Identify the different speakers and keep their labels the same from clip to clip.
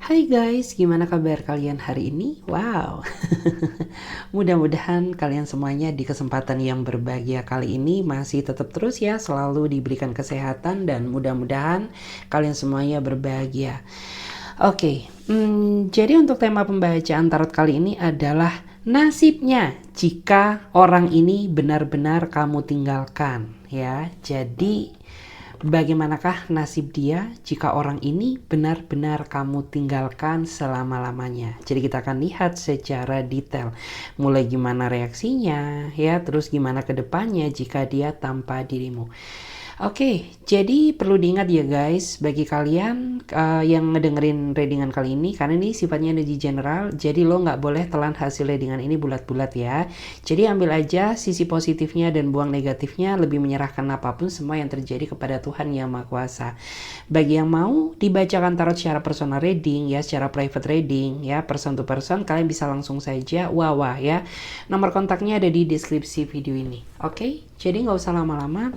Speaker 1: Hai guys, gimana kabar kalian hari ini? Wow, mudah-mudahan kalian semuanya di kesempatan yang berbahagia kali ini masih tetap terus ya, selalu diberikan kesehatan dan mudah-mudahan kalian semuanya berbahagia. Oke, jadi untuk tema pembacaan tarot kali ini adalah nasibnya jika orang ini benar-benar kamu tinggalkan ya. Jadi bagaimanakah nasib dia jika orang ini benar-benar kamu tinggalkan selama-lamanya? Jadi kita akan lihat secara detail mulai gimana reaksinya ya, terus gimana kedepannya jika dia tanpa dirimu. Oke, jadi perlu diingat ya guys, bagi kalian yang ngedengerin readingan kali ini, karena ini sifatnya energi general, jadi lo nggak boleh telan hasil readingan ini bulat-bulat ya. Jadi ambil aja sisi positifnya dan buang negatifnya, lebih menyerahkan apapun semua yang terjadi kepada Tuhan Yang Maha Kuasa. Bagi yang mau dibacakan tarot secara personal reading ya, secara private reading ya, person to person, kalian bisa langsung saja wawa ya. Nomor kontaknya ada di deskripsi video ini. Oke, jadi nggak usah lama-lama.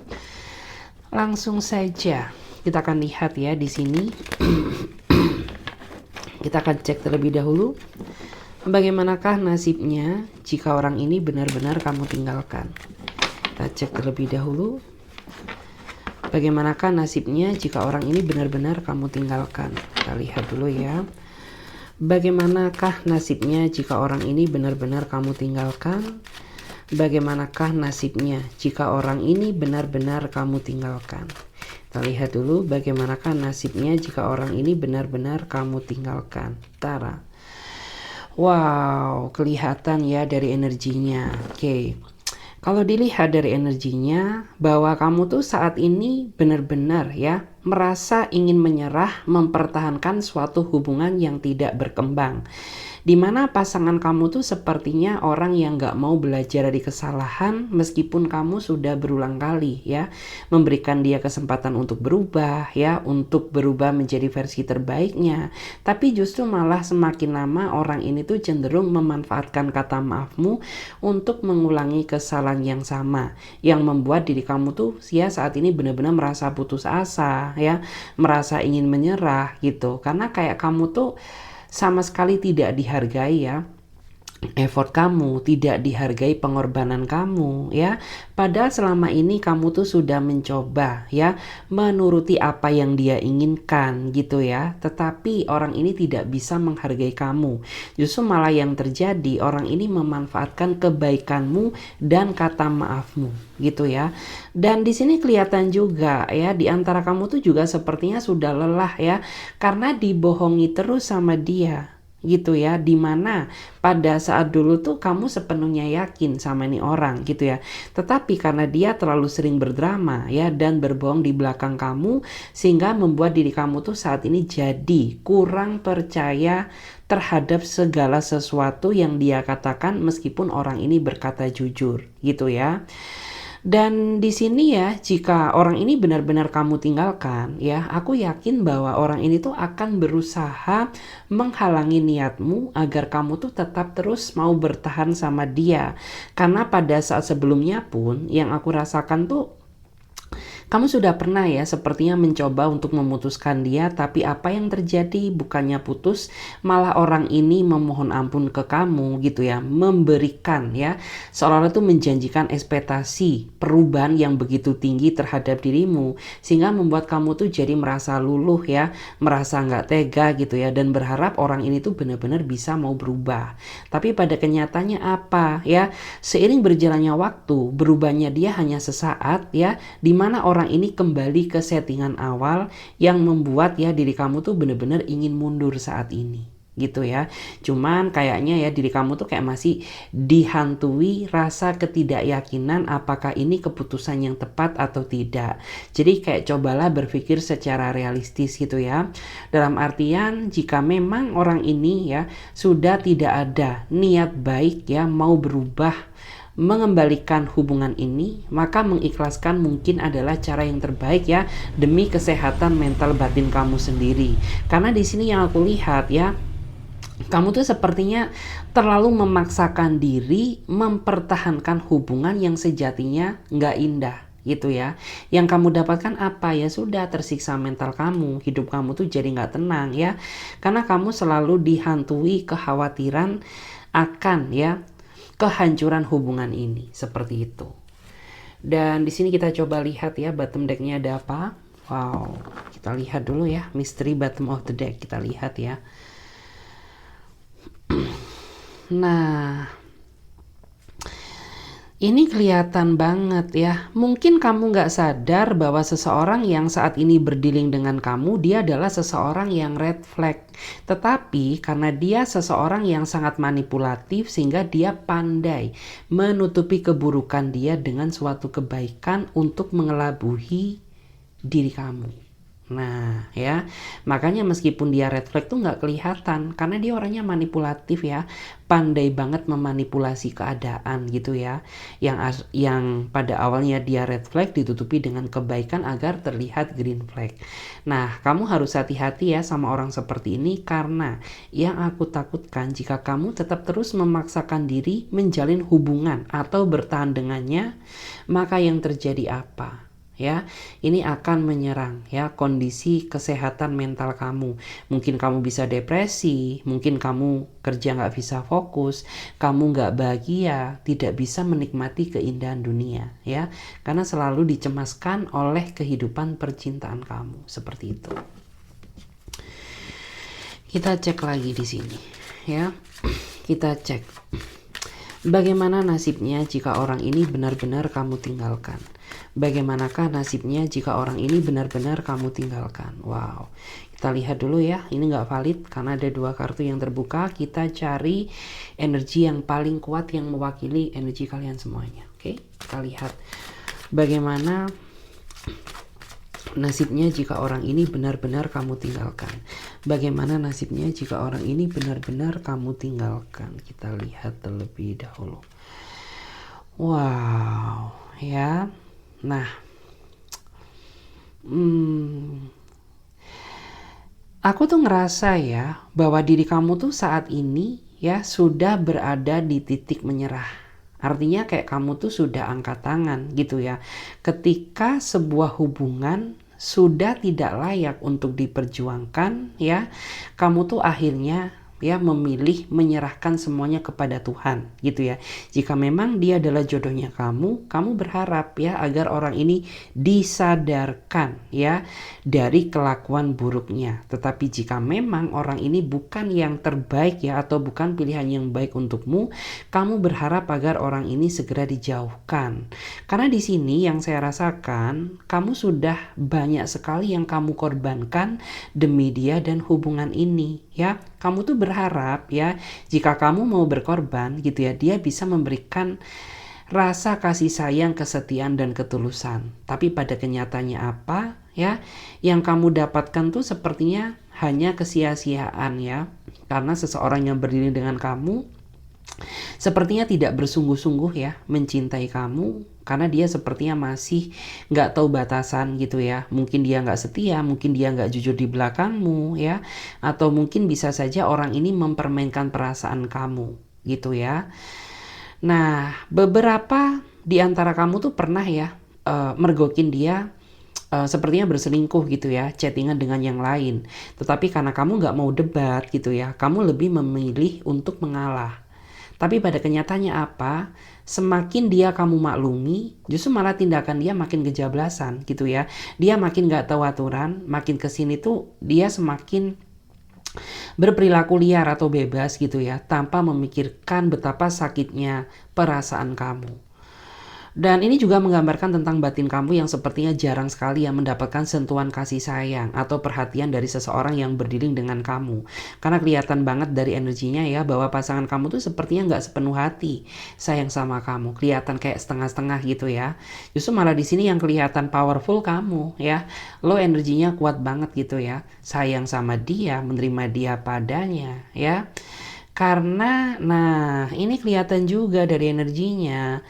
Speaker 1: Langsung saja kita akan lihat ya di sini. Kita akan cek terlebih dahulu bagaimanakah nasibnya jika orang ini benar-benar kamu tinggalkan. Kita cek terlebih dahulu bagaimanakah nasibnya jika orang ini benar-benar kamu tinggalkan. Kita lihat dulu ya. Bagaimanakah nasibnya jika orang ini benar-benar kamu tinggalkan? Bagaimanakah nasibnya jika orang ini benar-benar kamu tinggalkan? Kita lihat dulu bagaimanakah nasibnya jika orang ini benar-benar kamu tinggalkan. Tara. Wow, kelihatan ya dari energinya. Oke. Kalau dilihat dari energinya bahwa kamu tuh saat ini benar-benar ya merasa ingin menyerah, mempertahankan suatu hubungan yang tidak berkembang. Dimana pasangan kamu tuh sepertinya orang yang gak mau belajar dari kesalahan meskipun kamu sudah berulang kali ya memberikan dia kesempatan untuk berubah ya, untuk berubah menjadi versi terbaiknya, tapi justru malah semakin lama orang ini tuh cenderung memanfaatkan kata maafmu untuk mengulangi kesalahan yang sama, yang membuat diri kamu tuh ya saat ini benar-benar merasa putus asa ya, merasa ingin menyerah gitu, karena kayak kamu tuh sama sekali tidak dihargai ya effort kamu, tidak dihargai pengorbanan kamu ya. Padahal selama ini kamu tuh sudah mencoba ya menuruti apa yang dia inginkan gitu ya, tetapi orang ini tidak bisa menghargai kamu. Justru malah yang terjadi orang ini memanfaatkan kebaikanmu dan kata maafmu gitu ya. Dan di sini kelihatan juga ya di antara kamu tuh juga sepertinya sudah lelah ya karena dibohongi terus sama dia gitu ya, dimana pada saat dulu tuh kamu sepenuhnya yakin sama ini orang gitu ya, tetapi karena dia terlalu sering berdrama ya dan berbohong di belakang kamu, sehingga membuat diri kamu tuh saat ini jadi kurang percaya terhadap segala sesuatu yang dia katakan meskipun orang ini berkata jujur gitu ya. Dan di sini ya, jika orang ini benar-benar kamu tinggalkan, ya, aku yakin bahwa orang ini tuh akan berusaha menghalangi niatmu agar kamu tuh tetap terus mau bertahan sama dia. Karena pada saat sebelumnya pun yang aku rasakan tuh kamu sudah pernah ya sepertinya mencoba untuk memutuskan dia, tapi apa yang terjadi bukannya putus, malah orang ini memohon ampun ke kamu gitu ya, memberikan ya, seolah-olah itu menjanjikan ekspektasi perubahan yang begitu tinggi terhadap dirimu, sehingga membuat kamu tuh jadi merasa luluh ya, merasa nggak tega gitu ya, dan berharap orang ini tuh benar-benar bisa mau berubah. Tapi pada kenyataannya apa ya, seiring berjalannya waktu, berubahnya dia hanya sesaat ya, dimana orang ini kembali ke settingan awal yang membuat ya diri kamu tuh bener-bener ingin mundur saat ini gitu ya. Cuman kayaknya ya diri kamu tuh kayak masih dihantui rasa ketidakyakinan apakah ini keputusan yang tepat atau tidak. Jadi kayak cobalah berpikir secara realistis gitu ya. Dalam artian jika memang orang ini ya sudah tidak ada niat baik ya mau berubah, mengembalikan hubungan ini, maka mengikhlaskan mungkin adalah cara yang terbaik ya demi kesehatan mental batin kamu sendiri. Karena di sini yang aku lihat ya, kamu tuh sepertinya terlalu memaksakan diri mempertahankan hubungan yang sejatinya nggak indah gitu ya. Yang kamu dapatkan apa? Ya sudah, tersiksa mental kamu, hidup kamu tuh jadi nggak tenang ya, karena kamu selalu dihantui kekhawatiran akan ya kehancuran hubungan ini, seperti itu. Dan di sini kita coba lihat ya bottom decknya ada apa. Wow, kita lihat dulu ya misteri bottom of the deck, kita lihat ya. Nah, ini kelihatan banget ya. Mungkin kamu nggak sadar bahwa seseorang yang saat ini berdealing dengan kamu, dia adalah seseorang yang red flag. Tetapi karena dia seseorang yang sangat manipulatif, sehingga dia pandai menutupi keburukan dia dengan suatu kebaikan untuk mengelabui diri kamu. Nah ya, makanya meskipun dia red flag tuh nggak kelihatan, karena dia orangnya manipulatif ya, pandai banget memanipulasi keadaan gitu ya. Yang pada awalnya dia red flag ditutupi dengan kebaikan agar terlihat green flag. Nah, kamu harus hati-hati ya sama orang seperti ini, karena yang aku takutkan jika kamu tetap terus memaksakan diri menjalin hubungan atau bertahan dengannya, maka yang terjadi apa? Ya, ini akan menyerang ya kondisi kesehatan mental kamu. Mungkin kamu bisa depresi, mungkin kamu kerja nggak bisa fokus, kamu nggak bahagia, tidak bisa menikmati keindahan dunia ya, karena selalu dicemaskan oleh kehidupan percintaan kamu, seperti itu. Kita cek lagi di sini ya, kita cek bagaimana nasibnya jika orang ini benar-benar kamu tinggalkan. Bagaimanakah nasibnya jika orang ini benar-benar kamu tinggalkan? Wow, kita lihat dulu ya. Ini nggak valid karena ada dua kartu yang terbuka. Kita cari energi yang paling kuat yang mewakili energi kalian semuanya. Oke, kita lihat bagaimana nasibnya jika orang ini benar-benar kamu tinggalkan. Bagaimana nasibnya jika orang ini benar-benar kamu tinggalkan? Kita lihat terlebih dahulu. Wow, ya. Nah, aku tuh ngerasa ya bahwa diri kamu tuh saat ini ya sudah berada di titik menyerah. Artinya kayak kamu tuh sudah angkat tangan gitu ya. Ketika sebuah hubungan sudah tidak layak untuk diperjuangkan ya, kamu tuh akhirnya ya memilih menyerahkan semuanya kepada Tuhan gitu ya. Jika memang dia adalah jodohnya kamu berharap ya agar orang ini disadarkan ya dari kelakuan buruknya. Tetapi jika memang orang ini bukan yang terbaik ya, atau bukan pilihan yang baik untukmu, kamu berharap agar orang ini segera dijauhkan. Karena di sini yang saya rasakan, kamu sudah banyak sekali yang kamu korbankan demi dia dan hubungan ini ya. Kamu tuh berharap ya jika kamu mau berkorban gitu ya, dia bisa memberikan rasa kasih sayang, kesetiaan dan ketulusan. Tapi pada kenyataannya apa ya, yang kamu dapatkan tuh sepertinya hanya kesia-siaan ya, karena seseorang yang berdiri dengan kamu sepertinya tidak bersungguh-sungguh ya mencintai kamu, karena dia sepertinya masih nggak tahu batasan gitu ya. Mungkin dia nggak setia, mungkin dia nggak jujur di belakangmu ya, atau mungkin bisa saja orang ini mempermainkan perasaan kamu gitu ya. Nah, beberapa di antara kamu tuh pernah ya mergokin dia, sepertinya berselingkuh gitu ya, chattingan dengan yang lain. Tetapi karena kamu nggak mau debat gitu ya, kamu lebih memilih untuk mengalah. Tapi pada kenyataannya apa? Semakin dia kamu maklumi, justru malah tindakan dia makin kejablasan gitu ya. Dia makin gak tahu aturan, makin kesini tuh dia semakin berperilaku liar atau bebas gitu ya, tanpa memikirkan betapa sakitnya perasaan kamu. Dan ini juga menggambarkan tentang batin kamu yang sepertinya jarang sekali yang mendapatkan sentuhan kasih sayang atau perhatian dari seseorang yang berdealing dengan kamu. Karena kelihatan banget dari energinya ya bahwa pasangan kamu tuh sepertinya nggak sepenuh hati sayang sama kamu. Kelihatan kayak setengah-setengah gitu ya. Justru malah di sini yang kelihatan powerful kamu ya. Lo energinya kuat banget gitu ya. Sayang sama dia, menerima dia padanya ya. Karena nah ini kelihatan juga dari energinya.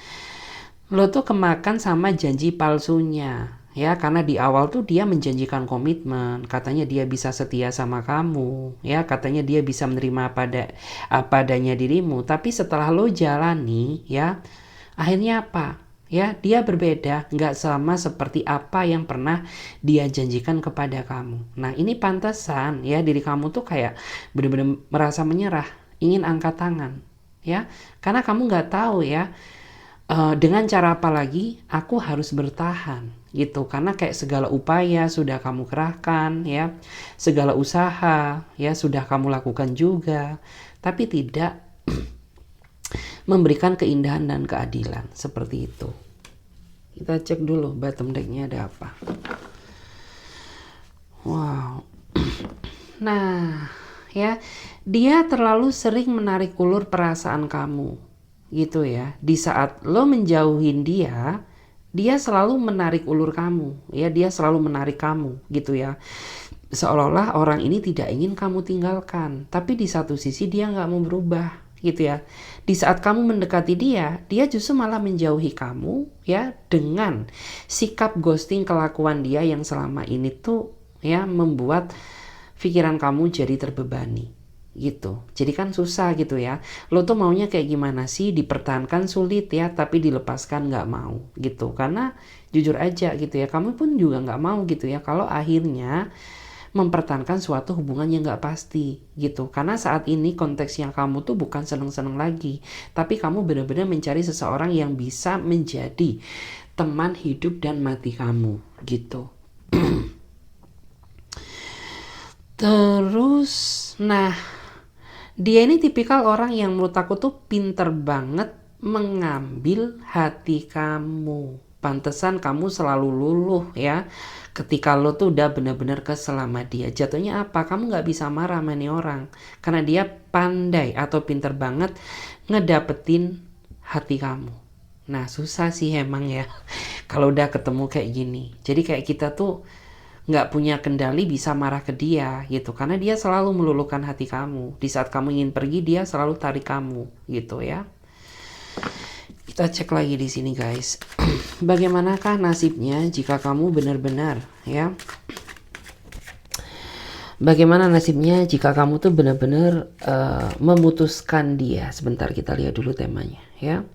Speaker 1: Lo tuh kemakan sama janji palsunya ya, karena di awal tuh dia menjanjikan komitmen, katanya dia bisa setia sama kamu ya, katanya dia bisa menerima apa adanya dirimu. Tapi setelah lo jalani ya, akhirnya apa? Ya, dia berbeda, nggak sama seperti apa yang pernah dia janjikan kepada kamu. Nah, ini pantesan ya diri kamu tuh kayak bener-bener merasa menyerah, ingin angkat tangan, ya, karena kamu nggak tahu ya dengan cara apa lagi aku harus bertahan gitu, karena kayak segala upaya sudah kamu kerahkan ya, segala usaha ya sudah kamu lakukan juga, tapi tidak memberikan keindahan dan keadilan seperti itu. Kita cek dulu bottom decknya ada apa. Wow. Nah, ya, dia terlalu sering menarik ulur perasaan kamu, gitu ya. Di saat lo menjauhin dia, dia selalu menarik ulur kamu, ya. Dia selalu menarik kamu, gitu ya. Seolah-olah orang ini tidak ingin kamu tinggalkan, tapi di satu sisi dia nggak mau berubah, gitu ya. Di saat kamu mendekati dia, dia justru malah menjauhi kamu, ya, dengan sikap ghosting kelakuan dia yang selama ini tuh, ya, membuat pikiran kamu jadi terbebani gitu. Jadi kan susah gitu ya. Lo tuh maunya kayak gimana sih? Dipertahankan sulit ya, tapi dilepaskan nggak mau gitu. Karena jujur aja gitu ya, kamu pun juga nggak mau gitu ya kalau akhirnya mempertahankan suatu hubungan yang nggak pasti gitu. Karena saat ini konteksnya kamu tuh bukan seneng-seneng lagi, tapi kamu benar-benar mencari seseorang yang bisa menjadi teman hidup dan mati kamu gitu. Terus, nah, dia ini tipikal orang yang menurut aku tuh pinter banget mengambil hati kamu. Pantesan kamu selalu luluh ya. Ketika lo tuh udah bener-bener kesel sama dia. Jatuhnya apa? Kamu gak bisa marah sama nih orang. Karena dia pandai atau pinter banget ngedapetin hati kamu. Nah, susah sih emang ya. Kalau udah ketemu kayak gini. Jadi kayak kita tuh nggak punya kendali bisa marah ke dia gitu, karena dia selalu meluluhkan hati kamu. Di saat kamu ingin pergi, dia selalu tarik kamu gitu ya. Kita cek lagi di sini guys. Bagaimanakah nasibnya jika kamu benar-benar ya, bagaimana nasibnya jika kamu tuh benar-benar memutuskan dia. Sebentar, kita lihat dulu temanya ya.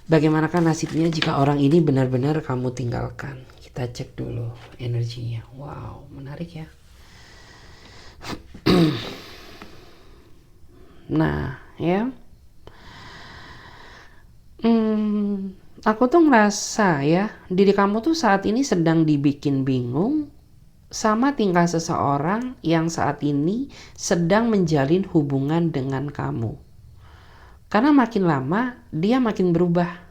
Speaker 1: Bagaimanakah nasibnya jika orang ini benar-benar kamu tinggalkan. Kita cek dulu energinya. Wow, menarik ya. Nah, ya. Aku tuh ngerasa ya, diri kamu tuh saat ini sedang dibikin bingung sama tingkah seseorang yang saat ini sedang menjalin hubungan dengan kamu. Karena makin lama dia makin berubah.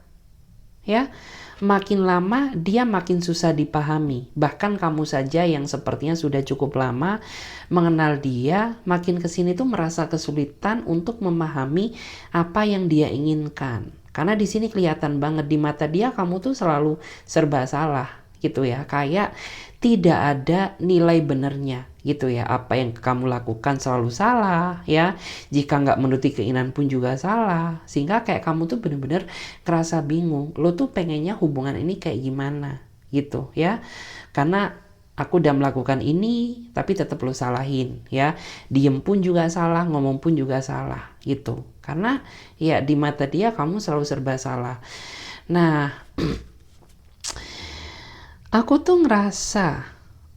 Speaker 1: Ya, makin lama dia makin susah dipahami. Bahkan kamu saja yang sepertinya sudah cukup lama mengenal dia, makin kesini tuh merasa kesulitan untuk memahami apa yang dia inginkan. Karena di sini kelihatan banget di mata dia kamu tuh selalu serba salah gitu ya. Kayak tidak ada nilai benernya gitu ya. Apa yang kamu lakukan selalu salah ya. Jika nggak menuruti keinginan pun juga salah. Sehingga kayak kamu tuh bener-bener kerasa bingung. Lo tuh pengennya hubungan ini kayak gimana gitu ya. Karena aku udah melakukan ini tapi tetap lo salahin ya. Diem pun juga salah, ngomong pun juga salah gitu. Karena ya di mata dia kamu selalu serba salah. Nah, aku tuh ngerasa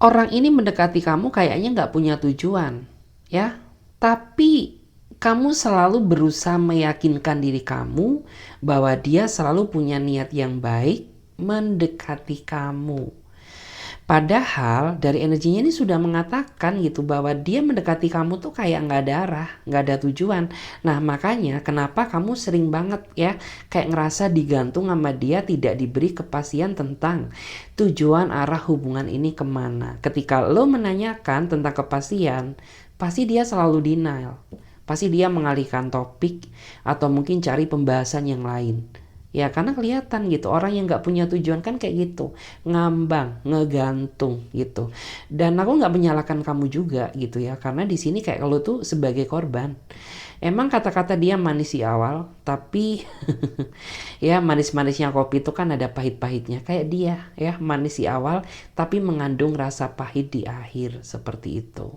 Speaker 1: orang ini mendekati kamu kayaknya nggak punya tujuan, ya. Tapi kamu selalu berusaha meyakinkan diri kamu bahwa dia selalu punya niat yang baik mendekati kamu. Padahal dari energinya ini sudah mengatakan gitu bahwa dia mendekati kamu tuh kayak nggak ada arah, nggak ada tujuan. Nah makanya kenapa kamu sering banget ya kayak ngerasa digantung sama dia, tidak diberi kepastian tentang tujuan arah hubungan ini kemana. Ketika lo menanyakan tentang kepastian, pasti dia selalu denial. Pasti dia mengalihkan topik atau mungkin cari pembahasan yang lain. Ya karena kelihatan gitu, orang yang gak punya tujuan kan kayak gitu, ngambang, ngegantung gitu. Dan aku gak menyalahkan kamu juga gitu ya, karena di sini kayak lo tuh sebagai korban. Emang kata-kata dia manis di awal, tapi ya manis-manisnya kopi itu kan ada pahit-pahitnya. Kayak dia ya manis di awal, tapi mengandung rasa pahit di akhir, seperti itu.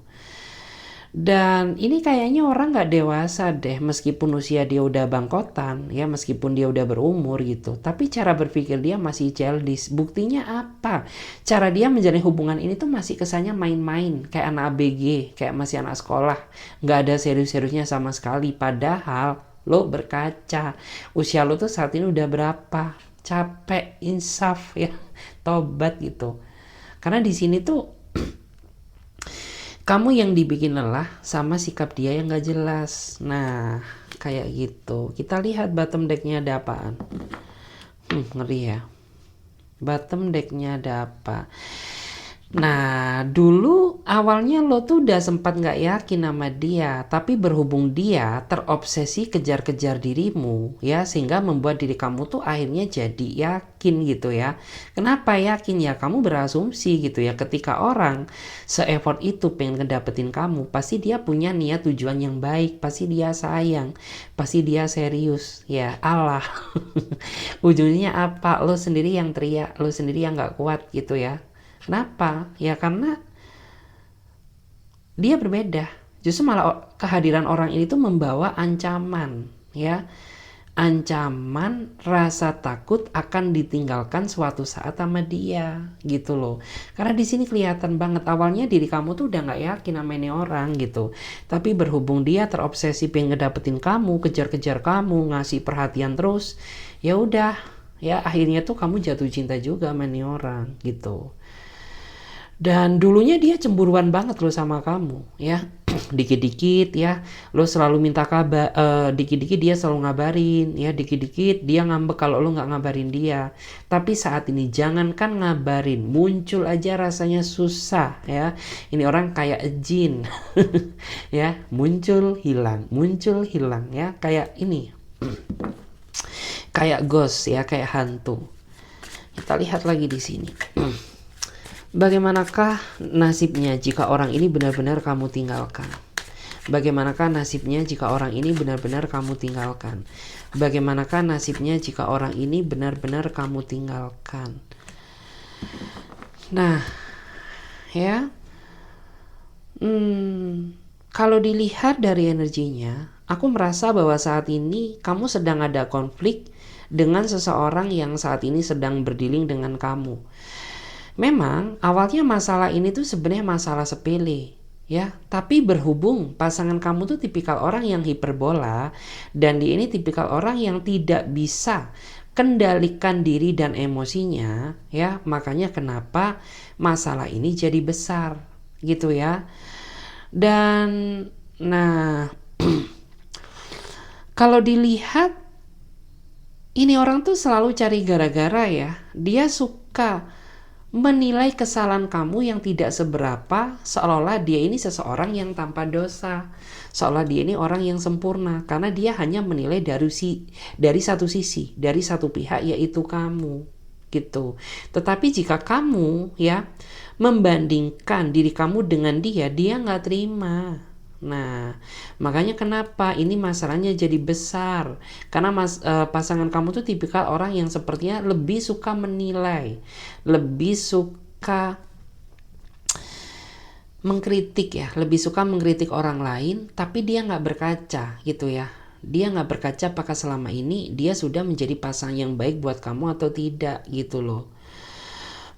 Speaker 1: Dan ini kayaknya orang nggak dewasa deh, meskipun usia dia udah bangkotan, ya meskipun dia udah berumur gitu. Tapi cara berpikir dia masih childish. Buktinya apa? Cara dia menjalin hubungan ini tuh masih kesannya main-main, kayak anak ABG, kayak masih anak sekolah. Nggak ada serius-seriusnya sama sekali. Padahal lo berkaca, usia lo tuh saat ini udah berapa? Capek, insaf ya, tobat gitu. Karena di sini tuh kamu yang dibikin lelah sama sikap dia yang gak jelas. Nah, kayak gitu. Kita lihat bottom decknya ada apaan. Ngeri ya. Bottom decknya ada apa. Nah, dulu awalnya lo tuh udah sempat gak yakin sama dia, tapi berhubung dia terobsesi kejar-kejar dirimu, ya, sehingga membuat diri kamu tuh akhirnya jadi yakin gitu ya. Kenapa yakin ya? Kamu berasumsi gitu ya, ketika orang se-effort itu pengen ngedapetin kamu, pasti dia punya niat tujuan yang baik, pasti dia sayang, pasti dia serius. Ya Allah, ujungnya apa? Lo sendiri yang teriak, lo sendiri yang gak kuat gitu ya. Kenapa? Ya karena dia berbeda. Justru malah kehadiran orang ini tuh membawa ancaman, ya. Ancaman rasa takut akan ditinggalkan suatu saat sama dia, gitu loh. Karena di sini kelihatan banget awalnya diri kamu tuh udah nggak yakin sama ini orang gitu. Tapi berhubung dia terobsesi pengen ngedapetin kamu, kejar-kejar kamu, ngasih perhatian terus, ya udah, ya akhirnya tuh kamu jatuh cinta juga sama ini orang gitu. Dan dulunya dia cemburuan banget loh sama kamu ya. Dikit-dikit ya lo selalu minta kabar, dikit-dikit dia selalu ngabarin ya, dikit-dikit dia ngambek kalau lo nggak ngabarin dia. Tapi saat ini jangankan ngabarin, muncul aja rasanya susah ya. Ini orang kayak jin ya, muncul hilang ya, kayak ini kayak ghost ya, kayak hantu. Kita lihat lagi di sini. Bagaimanakah nasibnya jika orang ini benar-benar kamu tinggalkan? Bagaimanakah nasibnya jika orang ini benar-benar kamu tinggalkan? Bagaimanakah nasibnya jika orang ini benar-benar kamu tinggalkan? Nah, ya, kalau dilihat dari energinya, aku merasa bahwa saat ini kamu sedang ada konflik dengan seseorang yang saat ini sedang berdealing dengan kamu. Memang awalnya masalah ini tuh sebenarnya masalah sepele ya, tapi berhubung pasangan kamu tuh tipikal orang yang hiperbola dan dia ini tipikal orang yang tidak bisa kendalikan diri dan emosinya ya, makanya kenapa masalah ini jadi besar gitu ya. Dan nah kalau dilihat ini orang tuh selalu cari gara-gara ya, dia suka menilai kesalahan kamu yang tidak seberapa, seolah-olah dia ini seseorang yang tanpa dosa, seolah dia ini orang yang sempurna, karena dia hanya menilai dari satu sisi, dari satu pihak, yaitu kamu gitu. Tetapi jika kamu ya membandingkan diri kamu dengan dia nggak terima. Nah, makanya kenapa ini masalahnya jadi besar. Karena pasangan kamu tuh tipikal orang yang sepertinya lebih suka menilai, lebih suka mengkritik ya, lebih suka mengkritik orang lain, tapi dia nggak berkaca gitu ya. Dia nggak berkaca apakah selama ini dia sudah menjadi pasangan yang baik buat kamu atau tidak gitu loh.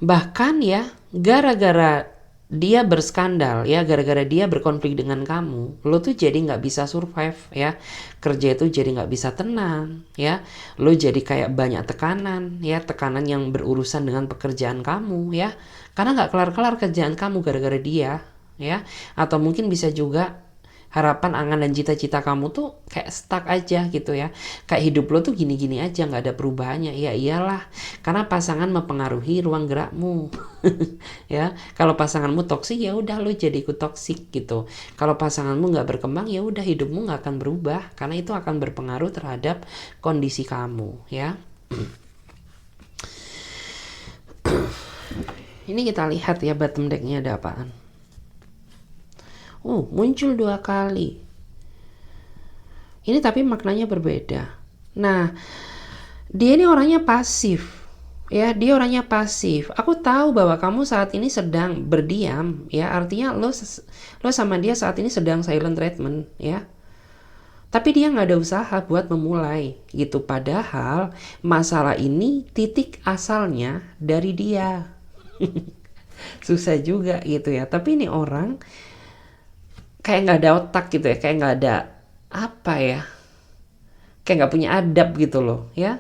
Speaker 1: Bahkan ya, gara-gara dia berskandal ya, gara-gara dia berkonflik dengan kamu, lo tuh jadi nggak bisa survive ya, kerja itu jadi nggak bisa tenang ya, lo jadi kayak banyak tekanan ya, tekanan yang berurusan dengan pekerjaan kamu ya, karena nggak kelar-kelar kerjaan kamu gara-gara dia ya. Atau mungkin bisa juga harapan, angan, dan cita-cita kamu tuh kayak stuck aja gitu ya, kayak hidup lo tuh gini-gini aja, nggak ada perubahannya. Ya iyalah, karena pasangan mempengaruhi ruang gerakmu ya. Kalau pasanganmu toksik ya udah lo jadi ikut toksik gitu. Kalau pasanganmu nggak berkembang ya udah hidupmu nggak akan berubah, karena itu akan berpengaruh terhadap kondisi kamu ya. Ini kita lihat ya bottom decknya ada apaan. Muncul 2 kali. Ini tapi maknanya berbeda. Nah, dia ini orangnya pasif Ya, dia orangnya pasif. Aku tahu bahwa kamu saat ini sedang berdiam, ya, artinya lo sama dia saat ini sedang silent treatment, ya. Tapi dia nggak ada usaha buat memulai, gitu. Padahal masalah ini titik asalnya dari dia. Susah juga gitu ya. Tapi ini orang kayak nggak ada otak gitu ya, kayak nggak ada apa ya, kayak nggak punya adab gitu loh, ya.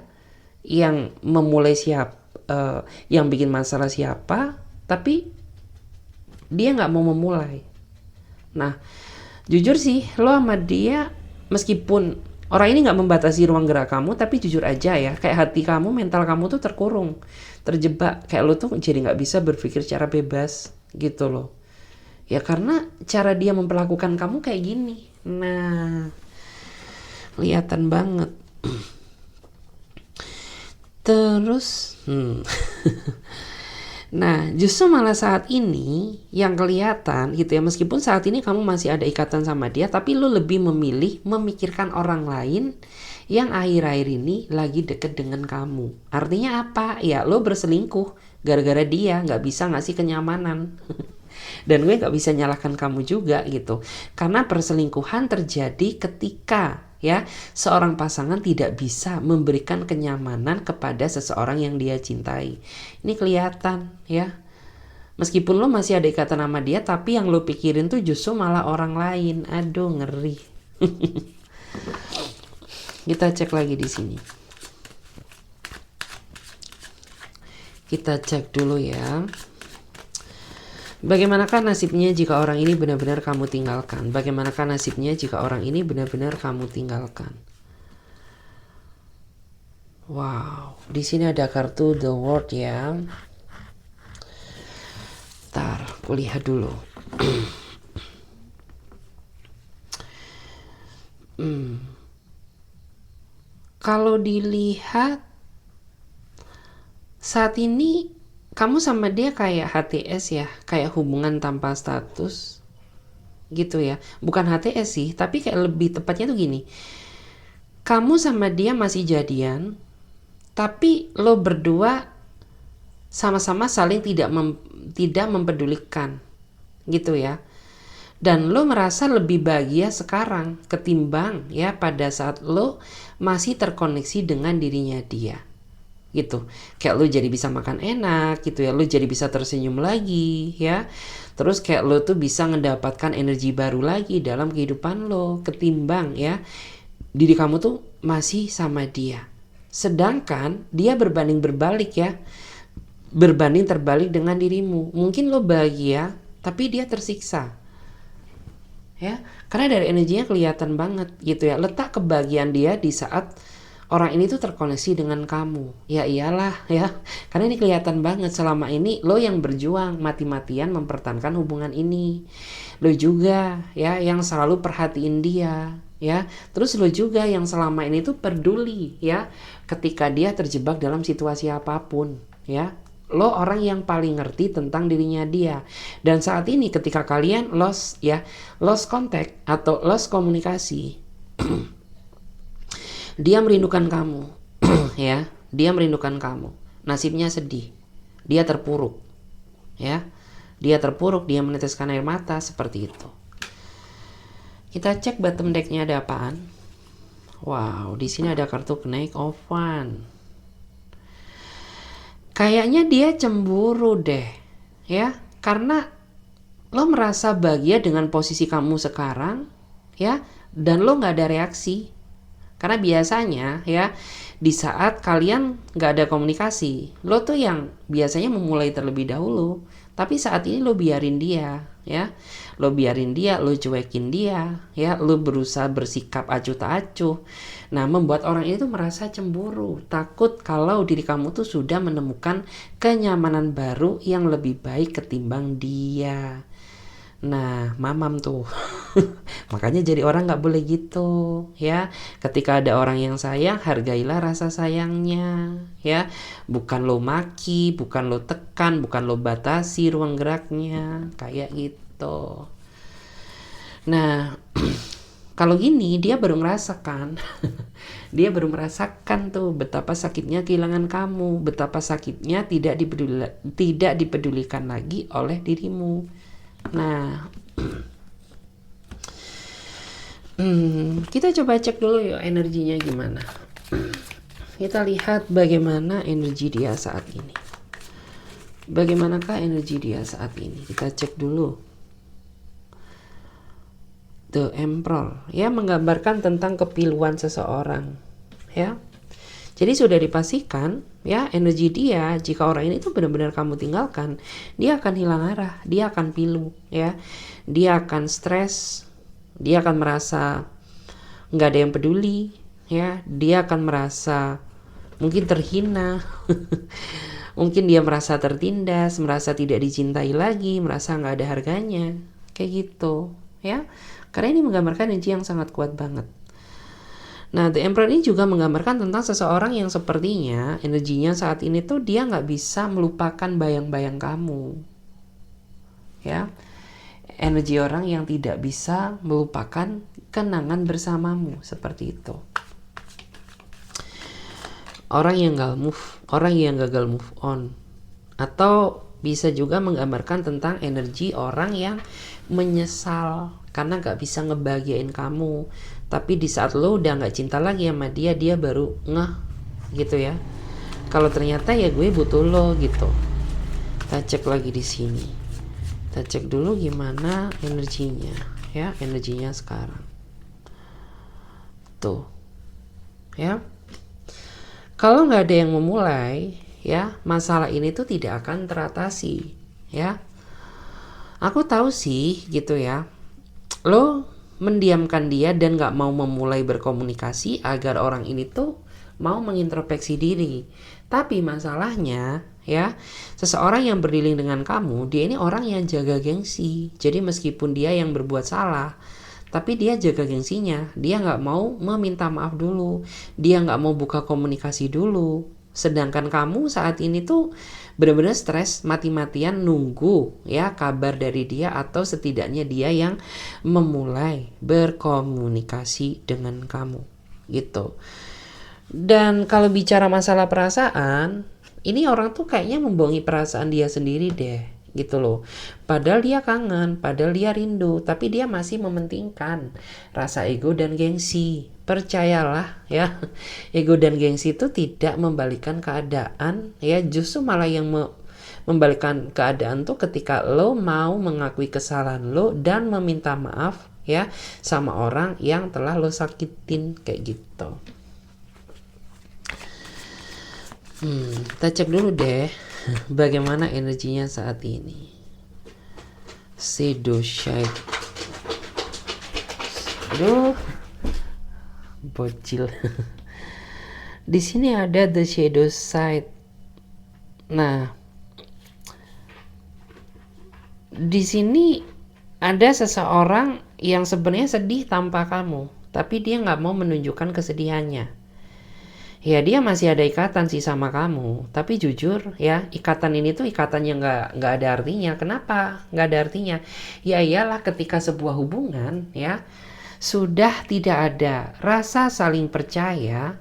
Speaker 1: Yang memulai yang bikin masalah siapa, tapi dia nggak mau memulai. Nah, jujur sih, lo sama dia, meskipun orang ini nggak membatasi ruang gerak kamu, tapi jujur aja ya, kayak hati kamu, mental kamu tuh terkurung, terjebak, kayak lo tuh jadi nggak bisa berpikir secara bebas gitu loh. Ya karena cara dia memperlakukan kamu kayak gini. Nah, kelihatan banget. Terus, nah, justru malah saat ini yang kelihatan gitu ya, meskipun saat ini kamu masih ada ikatan sama dia, tapi lu lebih memilih memikirkan orang lain yang akhir-akhir ini lagi deket dengan kamu. Artinya apa? Ya, lo berselingkuh gara-gara dia nggak bisa ngasih kenyamanan. Dan gue nggak bisa nyalahkan kamu juga gitu. Karena perselingkuhan terjadi ketika ya seorang pasangan tidak bisa memberikan kenyamanan kepada seseorang yang dia cintai. Ini kelihatan ya. Meskipun lo masih ada ikatan sama dia, tapi yang lo pikirin tuh justru malah orang lain. Aduh, ngeri. Kita cek lagi di sini. Kita cek dulu ya. Bagaimanakah nasibnya jika orang ini benar-benar kamu tinggalkan? Bagaimanakah nasibnya jika orang ini benar-benar kamu tinggalkan? Wow, di sini ada kartu The World ya. Ntar, aku lihat dulu. Kalau dilihat saat ini kamu sama dia kayak HTS ya, kayak hubungan tanpa status gitu ya. Bukan HTS sih, tapi kayak lebih tepatnya tuh gini. Kamu sama dia masih jadian, tapi lo berdua sama-sama saling tidak mempedulikan gitu ya. Dan lo merasa lebih bahagia sekarang ketimbang ya pada saat lo masih terkoneksi dengan dirinya dia. Gitu, kayak lu jadi bisa makan enak gitu ya, lu jadi bisa tersenyum lagi ya, terus kayak lu tuh bisa mendapatkan energi baru lagi dalam kehidupan lo ketimbang ya diri kamu tuh masih sama dia, sedangkan dia berbanding terbalik dengan dirimu. Mungkin lo bahagia tapi dia tersiksa ya, karena dari energinya kelihatan banget gitu ya, letak kebahagiaan dia di saat orang ini tuh terkoneksi dengan kamu. Ya iyalah ya, karena ini kelihatan banget selama ini lo yang berjuang mati-matian mempertahankan hubungan ini. Lo juga ya yang selalu perhatiin dia ya. Terus lo juga yang selama ini tuh peduli ya ketika dia terjebak dalam situasi apapun ya. Lo orang yang paling ngerti tentang dirinya dia. Dan saat ini ketika kalian lost contact atau lost komunikasi, dia merindukan kamu ya, dia merindukan kamu, nasibnya sedih, dia terpuruk ya, dia terpuruk, dia meneteskan air mata seperti itu. Kita cek bottom decknya ada apaan. Wow, di sini ada kartu Knight of Wands. Kayaknya dia cemburu deh ya, karena lo merasa bahagia dengan posisi kamu sekarang ya, dan lo nggak ada reaksi. Karena biasanya ya di saat kalian gak ada komunikasi, lo tuh yang biasanya memulai terlebih dahulu. Tapi saat ini lo biarin dia ya, lo biarin dia, lo cuekin dia ya, lo berusaha bersikap acuh tak acuh. Nah, membuat orang itu merasa cemburu, takut kalau diri kamu tuh sudah menemukan kenyamanan baru yang lebih baik ketimbang dia. Nah, mamam tuh. Makanya jadi orang gak boleh gitu ya. Ketika ada orang yang sayang, hargailah rasa sayangnya ya. Bukan lo maki, bukan lo tekan, bukan lo batasi ruang geraknya, kayak gitu. Nah, Kalau gini dia baru merasakan dia baru merasakan tuh betapa sakitnya kehilangan kamu, betapa sakitnya tidak dipedulikan lagi oleh dirimu. Nah, kita coba cek dulu yuk energinya gimana. Kita lihat bagaimana energi dia saat ini. Bagaimanakah energi dia saat ini? Kita cek dulu. The Emperor, ya, menggambarkan tentang kepiluan seseorang, ya. Jadi sudah dipastikan, ya, energi dia jika orang ini tuh benar-benar kamu tinggalkan, dia akan hilang arah, dia akan pilu, ya. Dia akan stres, dia akan merasa nggak ada yang peduli, ya. Dia akan merasa mungkin terhina, mungkin dia merasa tertindas, merasa tidak dicintai lagi, merasa nggak ada harganya, kayak gitu, ya. Karena ini menggambarkan energi yang sangat kuat banget. Nah, The Emperor ini juga menggambarkan tentang seseorang yang sepertinya energinya saat ini tuh dia nggak bisa melupakan bayang-bayang kamu. Ya, energi orang yang tidak bisa melupakan kenangan bersamamu, seperti itu. Orang yang gagal move on. Atau bisa juga menggambarkan tentang energi orang yang menyesal karena gak bisa ngebahagiain kamu, tapi di saat lo udah gak cinta lagi sama dia, dia baru ngeh gitu ya, kalau ternyata ya gue butuh lo gitu. Kita cek lagi di sini, kita cek dulu gimana energinya, ya, energinya sekarang tuh, ya. Kalau nggak ada yang memulai, ya, masalah ini tuh tidak akan teratasi, ya. Aku tahu sih gitu ya, lo mendiamkan dia dan gak mau memulai berkomunikasi agar orang ini tuh mau mengintrospeksi diri. Tapi masalahnya, ya, seseorang yang berdilin dengan kamu, dia ini orang yang jaga gengsi. Jadi meskipun dia yang berbuat salah, tapi dia jaga gengsinya. Dia gak mau meminta maaf dulu, dia gak mau buka komunikasi dulu. Sedangkan kamu saat ini tuh benar-benar stres, mati-matian nunggu, ya, kabar dari dia, atau setidaknya dia yang memulai berkomunikasi dengan kamu gitu. Dan kalau bicara masalah perasaan, ini orang tuh kayaknya membohongi perasaan dia sendiri deh gitu loh. Padahal dia kangen, padahal dia rindu, tapi dia masih mementingkan rasa ego dan gengsi. Percayalah ya, ego dan gengsi itu tidak membalikkan keadaan, ya, justru malah yang membalikkan keadaan tuh ketika lo mau mengakui kesalahan lo dan meminta maaf, ya, sama orang yang telah lo sakitin, kayak gitu. Kita cek dulu deh bagaimana energinya saat ini. Shadow Side. Aduh, bocil. Di sini ada The Shadow Side. Nah, di sini ada seseorang yang sebenarnya sedih tanpa kamu, tapi dia nggak mau menunjukkan kesedihannya. Ya, dia masih ada ikatan sih sama kamu, tapi jujur ya, ikatan ini tuh ikatan yang nggak ada artinya. Kenapa nggak ada artinya? Ya iyalah, ketika sebuah hubungan, ya, sudah tidak ada rasa saling percaya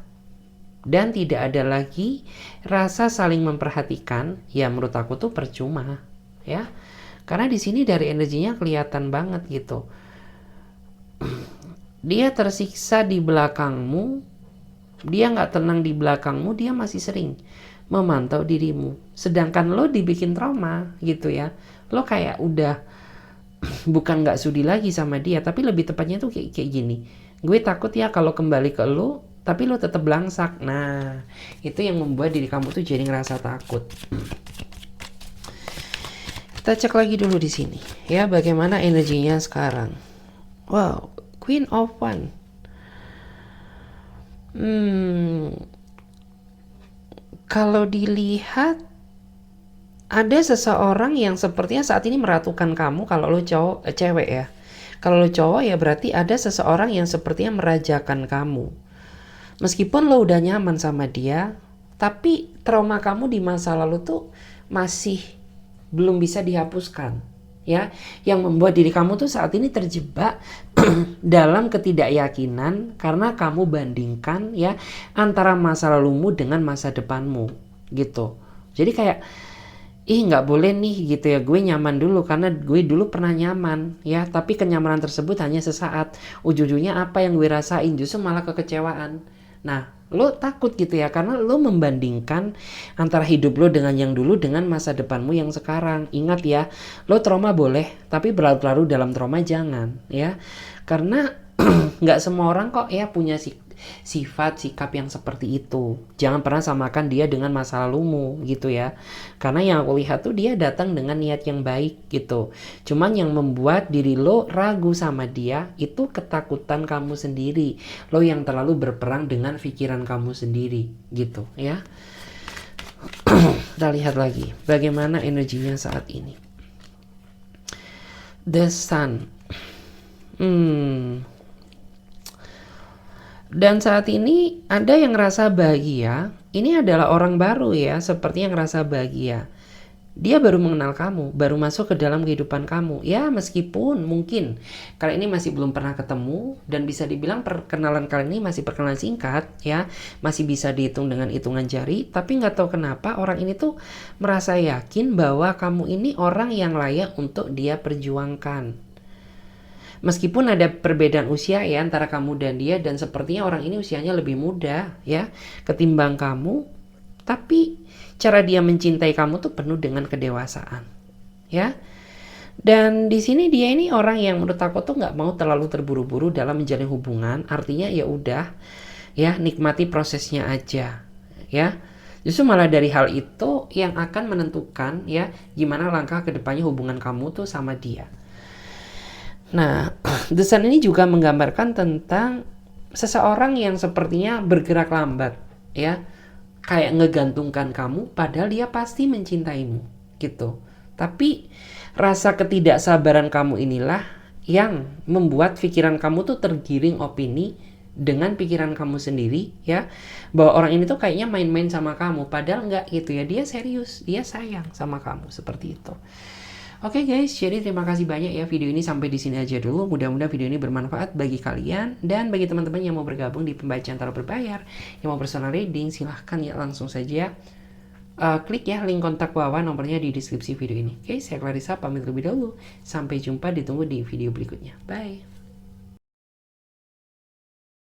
Speaker 1: dan tidak ada lagi rasa saling memperhatikan, ya menurut aku tuh percuma, ya. Karena di sini dari energinya kelihatan banget gitu. Dia tersiksa di belakangmu, dia nggak tenang di belakangmu, dia masih sering memantau dirimu. Sedangkan lo dibikin trauma gitu ya. Lo kayak udah bukan nggak sudi lagi sama dia, tapi lebih tepatnya tuh kayak gini. Gue takut ya kalau kembali ke lo, tapi lo tetap belangsak. Nah, itu yang membuat diri kamu tuh jadi ngerasa takut. Kita cek lagi dulu di sini, ya, bagaimana energinya sekarang. Wow, Queen of Wands. Kalau dilihat ada seseorang yang sepertinya saat ini meratukan kamu. Kalau lo cewek ya. Kalau lo cowok ya berarti ada seseorang yang sepertinya merajakan kamu. Meskipun lo udah nyaman sama dia, tapi trauma kamu di masa lalu tuh masih belum bisa dihapuskan. ya, yang membuat diri kamu tuh saat ini terjebak dalam ketidakyakinan karena kamu bandingkan ya antara masa lalumu dengan masa depanmu gitu. Jadi kayak nggak boleh nih gitu ya, gue nyaman dulu karena gue dulu pernah nyaman ya, tapi kenyamanan tersebut hanya sesaat, ujung-ujungnya apa yang gue rasain justru malah kekecewaan. Nah, lo takut gitu ya karena lo membandingkan antara hidup lo dengan yang dulu dengan masa depanmu yang sekarang. Ingat ya, lo trauma boleh tapi berlarut-larut dalam trauma jangan ya, karena nggak semua orang kok ya punya sifat sikap yang seperti itu. Jangan pernah samakan dia dengan masa lalumu gitu ya, karena yang aku lihat tuh dia datang dengan niat yang baik gitu. Cuman yang membuat diri lo ragu sama dia itu ketakutan kamu sendiri, lo yang terlalu berperang dengan pikiran kamu sendiri gitu ya. Kita lihat lagi bagaimana energinya saat ini. The Sun. Dan saat ini ada yang ngerasa bahagia. Ini adalah orang baru ya, seperti yang ngerasa bahagia. Dia baru mengenal kamu, baru masuk ke dalam kehidupan kamu. Ya meskipun mungkin kali ini masih belum pernah ketemu, dan bisa dibilang perkenalan kali ini masih perkenalan singkat ya, masih bisa dihitung dengan hitungan jari. Tapi nggak tahu kenapa orang ini tuh merasa yakin bahwa kamu ini orang yang layak untuk dia perjuangkan. Meskipun ada perbedaan usia ya antara kamu dan dia, dan sepertinya orang ini usianya lebih muda ya ketimbang kamu, tapi cara dia mencintai kamu tuh penuh dengan kedewasaan ya. Dan di sini dia ini orang yang menurut aku tuh nggak mau terlalu terburu-buru dalam menjalin hubungan. Artinya ya udah ya, nikmati prosesnya aja ya. Justru malah dari hal itu yang akan menentukan ya gimana langkah kedepannya hubungan kamu tuh sama dia. Nah, The Sun ini juga menggambarkan tentang seseorang yang sepertinya bergerak lambat ya, kayak ngegantungkan kamu padahal dia pasti mencintaimu gitu. Tapi rasa ketidaksabaran kamu inilah yang membuat pikiran kamu tuh tergiring opini dengan pikiran kamu sendiri ya, bahwa orang ini tuh kayaknya main-main sama kamu padahal enggak gitu ya, dia serius, dia sayang sama kamu seperti itu. Oke guys, jadi terima kasih banyak ya, video ini sampai di sini aja dulu. Mudah-mudahan video ini bermanfaat bagi kalian, dan bagi teman-teman yang mau bergabung di pembacaan tarot berbayar, yang mau personal reading, silahkan ya langsung saja klik ya link kontak bawah, nomornya di deskripsi video ini. Oke, saya Clarissa pamit lebih dahulu. Sampai jumpa, ditunggu di video berikutnya. Bye.